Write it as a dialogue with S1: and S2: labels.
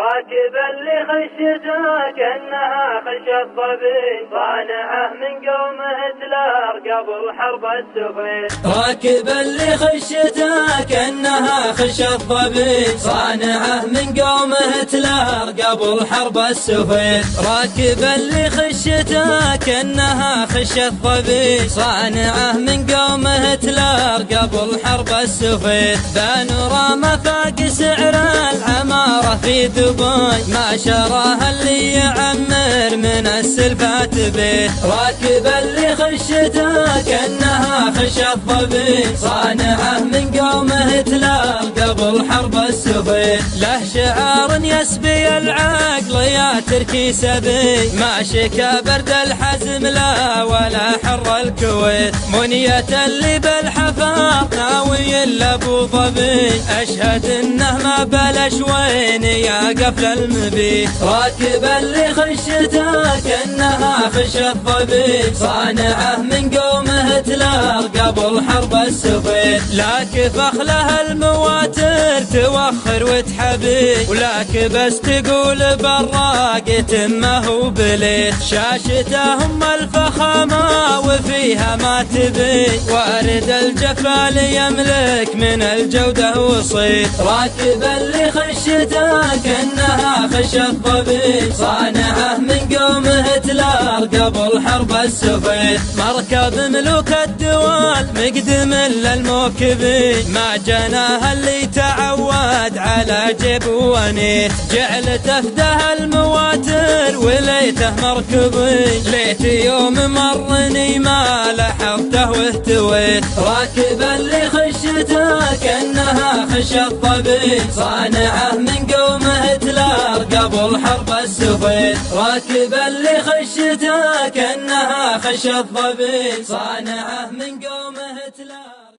S1: راكبا لخشته كأنها خشى الظبي، صانعه من قومه هتلر قبل حرب السوفيت.
S2: راكبا لخشته كأنها خشى الظبي، صانعه من قومه هتلر قبل حرب السوفيت. راكبا لخشته كأنها خشى الظبي، صانعه من قومه هتلر قبل حرب السوفيت. بانوراما فاق سعر العمارة في دبي، ما شراها اللي يعمر من السلفات بيت. راكبا لخشته كأنها خشى الظبي، صانعه من قومه هتلر قبل حرب السوفيت. له شعار يسبي العقل يا تركي سبي، ما شكا برد الحزم لا ولا حر الكويت. منية اللي بالحفاظ ناوي لابو ظبي، اشهد انه ما بلش وين يا قفل المبيت. راكبا لخشته كأنها خشى الظبي، صانعه من قومه هتلر قبل حرب السوفيت. لاك فخله المواتر توخر وتحبي، ولاك بس تقول براق تمه وبليت. شاشتهم الفخامة وفيها ما تبي، وارد الجفال يملك من الجودة وصيت. راكبا لخشته كأنها خشى الظبي، صانعه من قومه هتلر قبل حرب السوفيت. مركب ملوك الدول مقدم للموكبي، ما جناها اللي تعود على جيب ونيت. جعل تفده المواتر وليته مركبي، ليت يوم مرني ما لحظته واهتويت. راكبا لخشته كأنها خشى الظبي، صانعه من قومه هتلر قبل حرب السوفيت. راكبا لخشته كأنها خشى الظبي، صانعه من قومه هتلر.